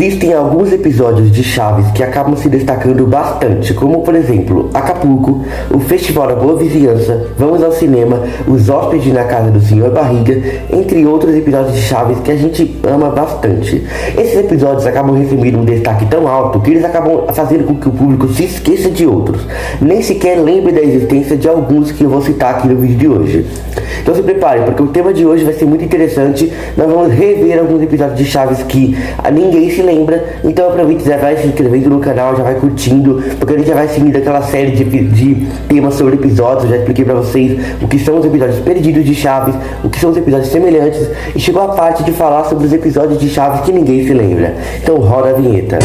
Existem alguns episódios de Chaves que acabam se destacando bastante, como por exemplo, Acapulco, o Festival da Boa Vizinhança, Vamos ao Cinema, Os Hóspedes na Casa do Senhor Barriga, entre outros episódios de Chaves que a gente ama bastante. Esses episódios acabam recebendo um destaque tão alto que eles acabam fazendo com que o público se esqueça de outros, nem sequer lembre da existência de alguns que eu vou citar aqui no vídeo de hoje. Então se prepare, porque o tema de hoje vai ser muito interessante. Nós vamos rever alguns episódios de Chaves que ninguém se lembra. Então aproveite, já vai se inscrevendo no canal, já vai curtindo, porque a gente já vai seguir daquela série de temas sobre episódios. Eu já expliquei pra vocês o que são os episódios perdidos de Chaves, o que são os episódios semelhantes, e chegou a parte de falar sobre os episódios de Chaves que ninguém se lembra. Então roda a vinheta.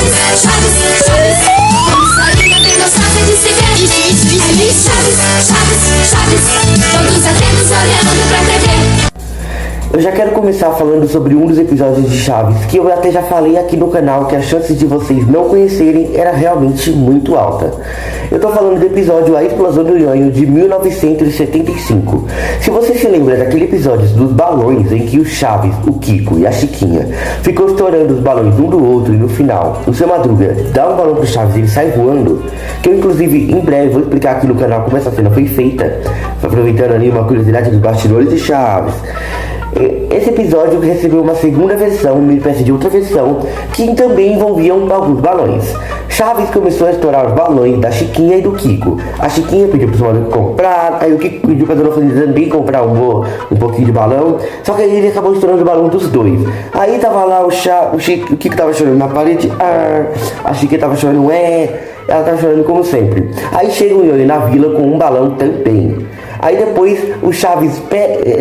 Chaves, todos atentos olhando pra TV. Eu já quero começar falando sobre um dos episódios de Chaves, que eu até já falei aqui no canal que a chance de vocês não conhecerem era realmente muito alta. Eu tô falando do episódio A Explosão do Nhonho de 1975. Se você se lembra daquele episódio dos balões em que o Chaves, o Kiko e a Chiquinha ficam estourando os balões um do outro e no final o Seu Madruga dá um balão pro Chaves e ele sai voando, que eu inclusive em breve vou explicar aqui no canal como essa cena foi feita, aproveitando ali uma curiosidade dos bastidores de Chaves. Esse episódio recebeu uma segunda versão, uma espécie de outra versão, que também envolviam alguns balões. Chaves começou a estourar os balões da Chiquinha e do Kiko. A Chiquinha pediu pro seu marido comprar, aí o Kiko pediu pra Dona Florinda também comprar um pouquinho de balão, só que aí ele acabou estourando o balão dos dois. Aí tava lá o Kiko tava chorando na parede, a Chiquinha tava chorando, ela tava chorando como sempre. Aí chega o Nhonho na vila com um balão também. Aí depois o Chaves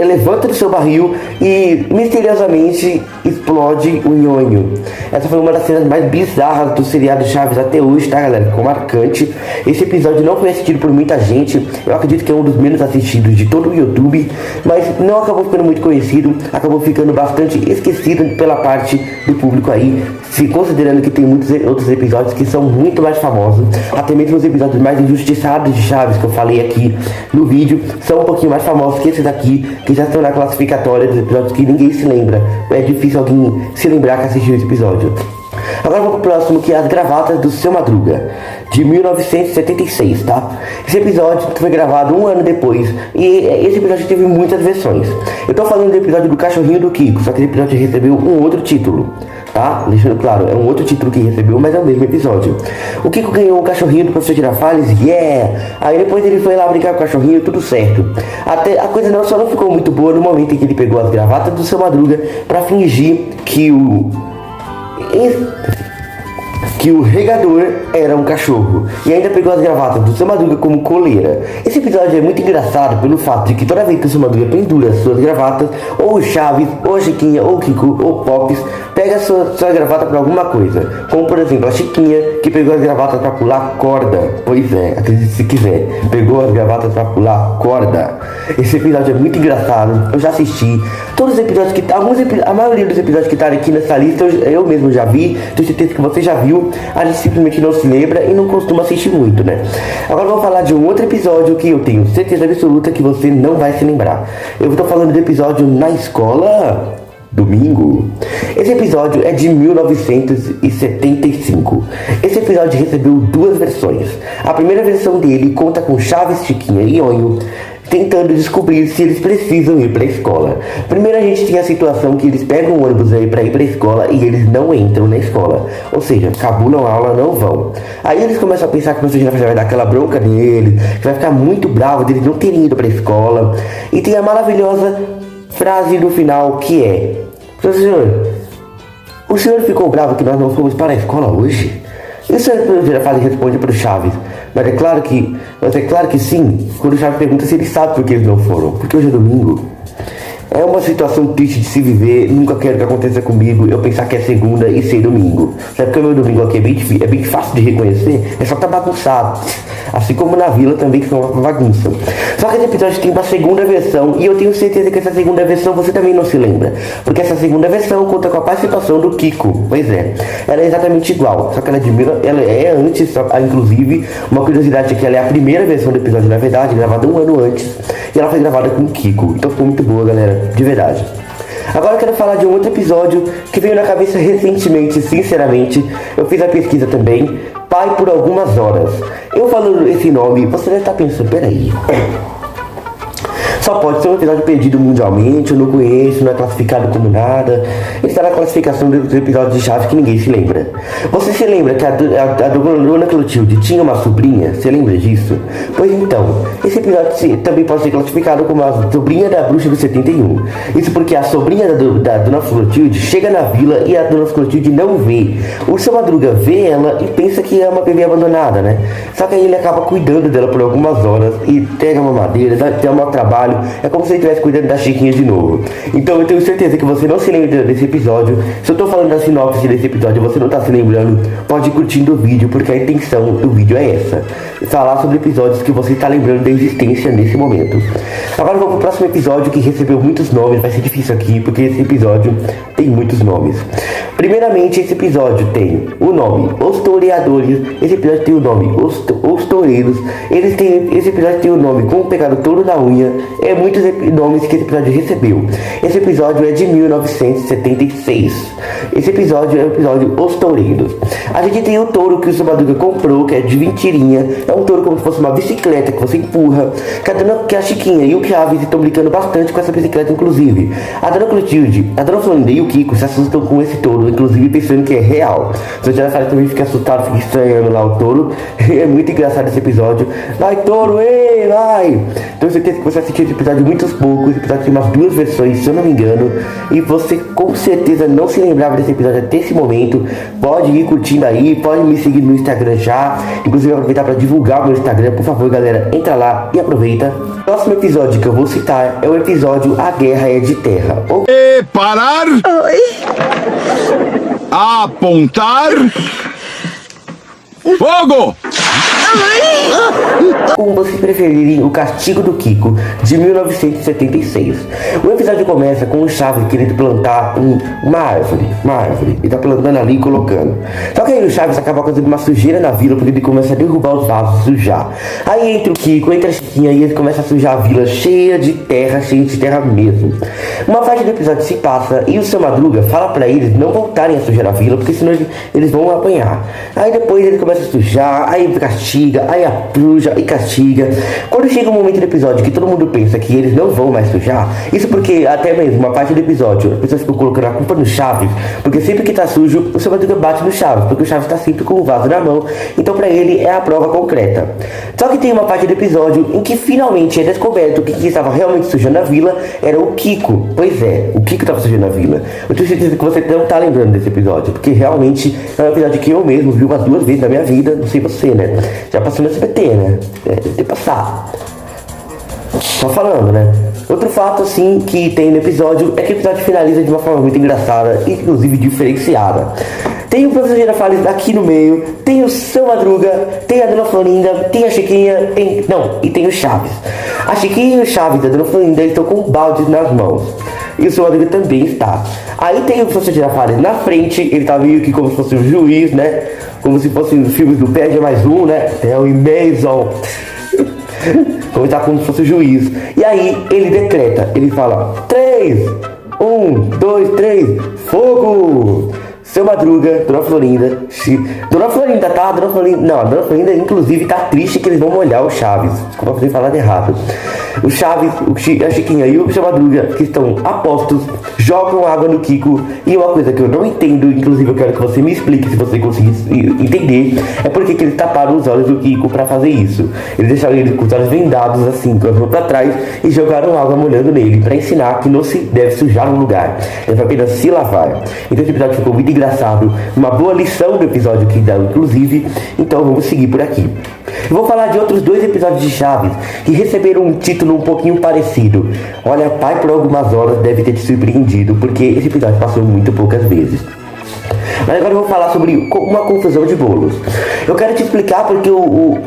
levanta do seu barril e misteriosamente explode o Nhonho. Essa foi uma das cenas mais bizarras do seriado Chaves até hoje, tá galera? Ficou marcante. Esse episódio não foi assistido por muita gente. Eu acredito que é um dos menos assistidos de todo o YouTube, mas não acabou ficando muito conhecido. Acabou ficando bastante esquecido pela parte do público aí, se considerando que tem muitos outros episódios que são muito mais famosos. Até mesmo os episódios mais injustiçados de Chaves que eu falei aqui no vídeo são um pouquinho mais famosos que esses daqui, que já estão na classificatória dos episódios que ninguém se lembra. É difícil alguém se lembrar que assistiu esse episódio. Agora vamos pro próximo, que é As Gravatas do Seu Madruga, de 1976, tá? Esse episódio foi gravado um ano depois, e esse episódio teve muitas versões. Eu tô falando do episódio do Cachorrinho do Kiko, só que esse episódio recebeu um outro título, tá? Deixando claro, é um outro título que recebeu, mas é o mesmo episódio. O Kiko ganhou o cachorrinho do professor Girafales, Aí depois ele foi lá brincar com o cachorrinho, tudo certo. Até a coisa só não ficou muito boa no momento em que ele pegou as gravatas do Seu Madruga pra fingir que o regador era um cachorro, e ainda pegou as gravatas do Seu Madruga como coleira. Esse episódio é muito engraçado pelo fato de que toda vez que o Seu Madruga pendura as suas gravatas, ou o Chaves, ou a Chiquinha, ou o Kiko, ou o Pops pega a sua gravata pra alguma coisa, como por exemplo a Chiquinha, que pegou as gravatas pra pular corda. Pois é, acredite se quiser, pegou as gravatas pra pular corda. Esse episódio é muito engraçado, eu já assisti todos os episódios a maioria dos episódios que tá aqui nessa lista eu mesmo já vi, tenho certeza que você já viu. A gente simplesmente não se lembra e não costuma assistir muito, né? Agora vamos falar de um outro episódio que eu tenho certeza absoluta que você não vai se lembrar. Eu estou falando do episódio Na Escola Domingo. Esse episódio é de 1975. Esse episódio recebeu duas versões. A primeira versão dele conta com Chaves, Chiquinha e Nhonho tentando descobrir se eles precisam ir para a escola. Primeiro a gente tinha a situação que eles pegam o ônibus aí para ir para a escola e eles não entram na escola. Ou seja, cabulam a aula, não vão. Aí eles começam a pensar que o professor vai dar aquela bronca neles, que vai ficar muito bravo deles não terem ido para a escola. E tem a maravilhosa frase no final que é: professor, o senhor ficou bravo que nós não fomos para a escola hoje? E o senhor Girafales responde para o Chaves: mas é claro que sim. Quando o Chaves pergunta se ele sabe por que eles não foram, porque hoje é domingo. É uma situação triste de se viver, nunca quero que aconteça comigo, eu pensar que é segunda e ser domingo. Sabe que o meu domingo aqui é bem fácil de reconhecer, é só tá bagunçado. Assim como na vila também, que são uma bagunça. Só que esse episódio tem uma segunda versão, e eu tenho certeza que essa segunda versão você também não se lembra. Porque essa segunda versão conta com a participação do Kiko. Pois é, ela é exatamente igual, só que ela é antes, inclusive, uma curiosidade é que ela é a primeira versão do episódio, na verdade, gravada um ano antes. E ela foi gravada com o Kiko, então ficou muito boa, galera, de verdade. Agora eu quero falar de um outro episódio que veio na cabeça recentemente, sinceramente. Eu fiz a pesquisa também. Pai por algumas horas. Eu falando esse nome, você deve estar pensando, peraí. Só pode ser um episódio perdido mundialmente, eu não conheço, não é classificado como nada. Ele está na classificação dos episódios de Chaves que ninguém se lembra. Você se lembra que a dona Clotilde tinha uma sobrinha? Você lembra disso? Pois então, esse episódio também pode ser classificado como a sobrinha da bruxa do 71. Isso porque a sobrinha da dona Clotilde chega na vila e a dona Clotilde não vê. O Seu Madruga vê ela e pensa que é uma bebê abandonada, né? Só que aí ele acaba cuidando dela por algumas horas e pega uma madeira, dá um trabalho. É como se ele estivesse cuidando da Chiquinha de novo. Então eu tenho certeza que você não se lembra desse episódio. Se eu tô falando da sinopse desse episódio e você não tá se lembrando, pode ir curtindo o vídeo, porque a intenção do vídeo é essa: falar sobre episódios que você está lembrando da existência nesse momento. Agora vamos pro próximo episódio que recebeu muitos nomes. Vai ser difícil aqui, porque esse episódio tem muitos nomes. Primeiramente, esse episódio tem o nome Os Toreadores. Esse episódio tem o nome Os Toureiros. Esse episódio tem o nome Como Pegar o Touro na Unha. É muitos nomes que esse episódio recebeu. Esse episódio é de 1976. Esse episódio é o episódio Os Toureiros. A gente tem o touro que o Seu Madruga comprou, que é de mentirinha. É um touro como se fosse uma bicicleta que você empurra. Que a Chiquinha e o Chaves estão brincando bastante com essa bicicleta, inclusive. A dona Clotilde, a dona Florinda e o Kiko se assustam com esse touro, inclusive pensando que é real. Se você já sabe, também fica assustado, fica estranhando lá o touro. É muito engraçado esse episódio. Vai, touro, ei, vai! Tenho certeza que você assistiu esse episódio muitos poucos. Esse episódio tem umas 2 versões, se eu não me engano. E você com certeza não se lembrava desse episódio até esse momento. Pode ir curtindo aí, pode me seguir no Instagram já. Inclusive aproveitar para divulgar o meu Instagram. Por favor, galera, entra lá e aproveita. O próximo episódio que eu vou citar é o episódio A Guerra é de Terra. E parar. Oi. Apontar. Fogo! Como vocês preferirem, O Castigo do Kiko, de 1976. O episódio começa com o Chaves querendo plantar uma árvore. E tá plantando ali e colocando. Só que aí o Chaves acaba fazendo uma sujeira na vila, porque ele começa a derrubar os vasos, sujar. Aí entra o Kiko, entra a Chiquinha e ele começa a sujar a vila cheia de terra mesmo. Uma parte do episódio se passa e o Seu Madruga fala pra eles não voltarem a sujar a vila, porque senão eles vão apanhar. Aí depois ele começa a sujar, aí castiga, aí apruja e castiga. Quando chega um momento do episódio que todo mundo pensa que eles não vão mais sujar, isso porque até mesmo uma parte do episódio as pessoas ficam colocando a culpa no Chaves, porque sempre que tá sujo, o Seu Madruga bate no Chaves, porque o Chaves tá sempre com o vaso na mão, então pra ele é a prova concreta. Só que tem uma parte do episódio em que finalmente é descoberto que quem estava realmente sujando a vila era o Kiko. Pois é, o Kiko estava sujando a vila. Eu tenho certeza que você não tá lembrando desse episódio, porque realmente é um episódio que eu mesmo vi umas 2 vezes na minha vida, não sei você, né? Já passou no SBT, né? Deve ter passado. Só falando, né? Outro fato, assim, que tem no episódio é que o episódio finaliza de uma forma muito engraçada, inclusive diferenciada. Tem o professor Girafales aqui no meio, tem o Seu Madruga, tem a dona Florinda, tem a Chiquinha, e tem o Chaves. A Chiquinha e o Chaves da dona Florinda estão com baldes nas mãos. E o Seu Madruga também está. Aí tem o professor Girafales na frente, ele tá meio que como se fosse um juiz, né? Como se fossem os filmes do Pede Mais Um, né? É o Mason. Como tá como se fosse o juiz. E aí ele decreta, ele fala 3, 1, 2, 3, fogo! Seu Madruga, Dona Florinda, Dona Florinda, tá? Dona Florinda, não, a Dona Florinda inclusive tá triste que eles vão molhar o Chaves. Desculpa por ter falado errado. O Chaves, a Chiquinha e o Seu Madruga, que estão apostos, jogam água no Kiko. E uma coisa que eu não entendo, inclusive eu quero que você me explique se você conseguir entender, é porque que eles taparam os olhos do Kiko pra fazer isso. Eles deixaram ele com os olhos vendados assim, com as mãos pra trás, e jogaram água molhando nele, pra ensinar que não se deve sujar um lugar, deve apenas se lavar. Então esse episódio ficou muito engraçado, uma boa lição do episódio que dá, inclusive. Então vamos seguir por aqui. Eu vou falar de outros 2 episódios de Chaves que receberam um título um pouquinho parecido. Olha, Pai por algumas horas deve ter te surpreendido, porque esse episódio passou muito poucas vezes. Mas agora eu vou falar sobre uma confusão de bolos. Eu quero te explicar porque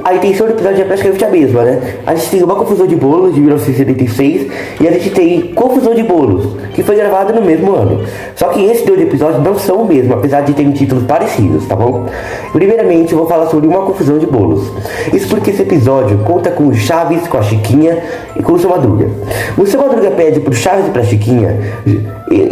a intenção do episódio é praticamente a mesma, né? A gente tem uma confusão de bolos de 1976 e a gente tem Confusão de Bolos, que foi gravada no mesmo ano. Só que esses 2 episódios não são o mesmo, apesar de terem títulos parecidos, tá bom? Primeiramente eu vou falar sobre uma confusão de bolos. Isso porque esse episódio conta com o Chaves, com a Chiquinha e com o Seu Madruga. O Seu Madruga pede pro Chaves e pra Chiquinha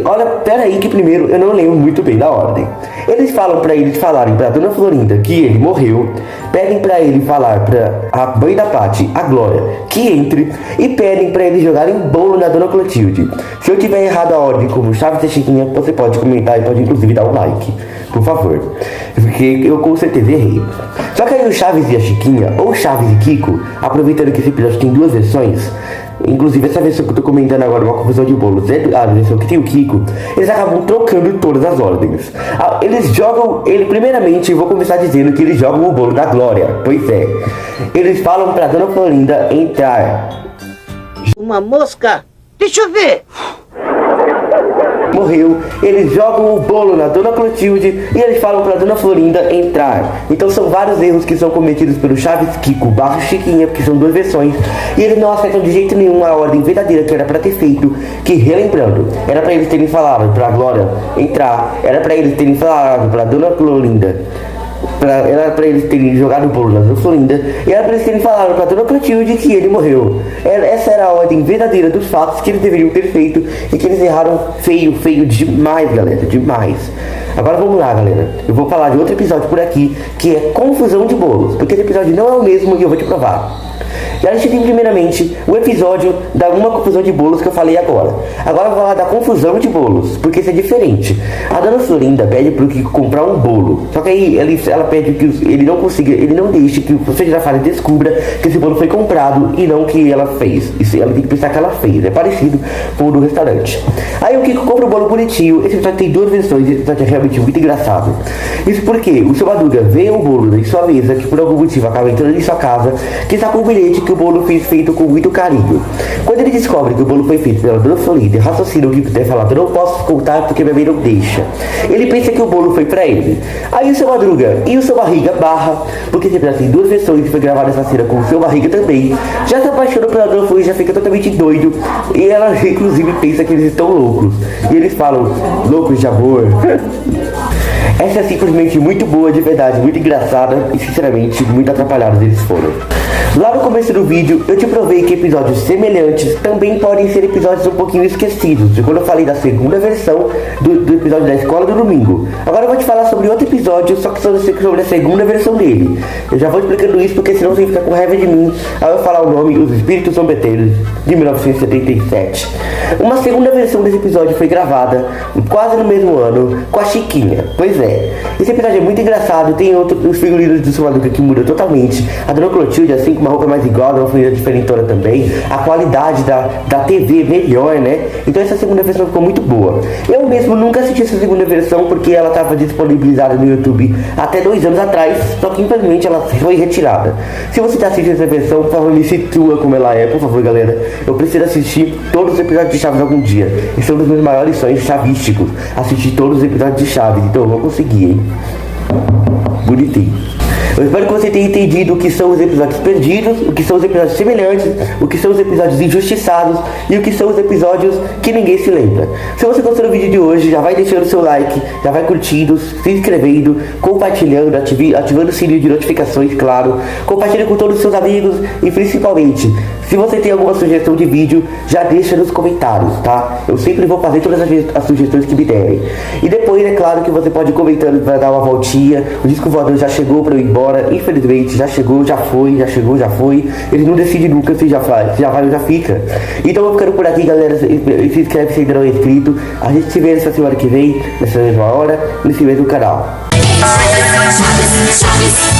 Olha, pera aí que primeiro eu não lembro muito bem da ordem. Eles falam pra eles falarem pra Dona Florinda que ele morreu, pedem pra ele falar pra a mãe da Paty, a Glória, que entre, e pedem pra eles jogarem bolo na Dona Clotilde. Se eu tiver errado a ordem como Chaves e Chiquinha, você pode comentar e pode inclusive dar um like, por favor, porque eu com certeza errei. Só que aí o Chaves e a Chiquinha, ou Chaves e Kiko, aproveitando que esse episódio tem duas versões, inclusive essa versão que eu tô comentando agora, uma confusão de bolos, a versão que tem o Kiko, eles acabam trocando todas as ordens. Eles jogam, primeiramente eu vou começar dizendo que eles jogam o bolo da Glória, pois é. Eles falam pra Dona Florinda entrar. Uma mosca? Deixa eu ver! Morreu, eles jogam o bolo na Dona Clotilde e eles falam pra Dona Florinda entrar. Então são vários erros que são cometidos pelo Chaves, Kiko, barra Chiquinha, porque são duas versões, e eles não acertam de jeito nenhum a ordem verdadeira que era pra ter feito, que, relembrando, era pra eles terem falado pra Glória entrar, era pra eles terem falado pra Dona Florinda, era pra eles terem jogado o bolo na Dona Florinda, e era pra eles terem falado pra Dona Clotilde que ele morreu. Essa era a ordem verdadeira dos fatos que eles deveriam ter feito, e que eles erraram feio demais, galera, demais. Agora vamos lá, galera, eu vou falar de outro episódio por aqui, que é confusão de bolos, porque esse episódio não é o mesmo e eu vou te provar. E a gente tem primeiramente o episódio da uma confusão de bolos que eu falei agora. Agora eu vou falar da confusão de bolos, porque isso é diferente. A Dona Florinda pede pro Kiko comprar um bolo, só que aí ela pede que ele não consiga, ele não deixe que o professor Girafales descubra que esse bolo foi comprado e não que ela fez. Isso ela tem que pensar que ela fez, é parecido com o do restaurante. Aí o Kiko compra o bolo bonitinho. Esse episódio tem duas versões, esse episódio é realmente muito engraçado. Isso porque o seu Madruga vê o bolo em sua mesa, que por algum motivo acaba entrando em sua casa, que está com um bilhete que o bolo foi feito com muito carinho. Quando ele descobre que o bolo foi feito pela Dona Florinda, raciocina o que deve falar, eu não posso contar porque minha mãe não deixa. Ele pensa que o bolo foi pra ele. Aí o seu Madruga e o seu Barriga barra, porque sempre assim, duas versões, foi gravada essa cena com o seu Barriga também, já se apaixona pela Dona Florinda, já fica totalmente doido, e ela inclusive pensa que eles estão loucos. E eles falam, loucos de amor. Essa é simplesmente muito boa, de verdade, muito engraçada e sinceramente muito atrapalhados eles foram. Lá no começo do vídeo eu te provei que episódios semelhantes também podem ser episódios um pouquinho esquecidos, de quando eu falei da segunda versão do episódio da Escola do Domingo. Agora eu vou te falar sobre outro episódio, só que sobre a segunda versão dele. Eu já vou explicando isso porque senão você fica com raiva de mim ao eu falar o nome Os Espíritos Zombeteiros, de 1977. Uma segunda versão desse episódio foi gravada quase no mesmo ano com a Chiquinha. Pois é, esse episódio é muito engraçado, tem os figurinos do seu Madruga que mudam totalmente. A Dona Clotilde, assim, com uma roupa mais igual, uma família diferentona também. A qualidade da TV é melhor, né? Então essa segunda versão ficou muito boa. Eu mesmo nunca assisti essa segunda versão porque ela estava disponibilizada no YouTube até 2 anos atrás, só que infelizmente ela foi retirada. Se você está assistindo essa versão, por favor, me situa como ela é, por favor, galera. Eu preciso assistir todos os episódios de Chaves algum dia. Esse é um dos meus maiores sonhos chavísticos, assistir todos os episódios de Chaves, então eu vou conseguir, hein? Bonitinho. Eu espero que você tenha entendido o que são os episódios perdidos, o que são os episódios semelhantes, o que são os episódios injustiçados e o que são os episódios que ninguém se lembra. Se você gostou do vídeo de hoje, já vai deixando o seu like, já vai curtindo, se inscrevendo, compartilhando, ativando o sininho de notificações, claro. Compartilhe com todos os seus amigos e principalmente, se você tem alguma sugestão de vídeo, já deixa nos comentários, tá? Eu sempre vou fazer todas as sugestões que me derem. E depois, é claro que você pode ir comentando para dar uma voltinha. O disco voador já chegou para eu ir embora. Infelizmente, já chegou, já foi, já chegou, já foi. Ele não decide nunca se já vai ou já fica. Então eu vou ficando por aqui, galera. Se inscreve se ainda não é inscrito. A gente se vê nessa semana que vem, nessa mesma hora, nesse mesmo canal. Chaves, Chaves.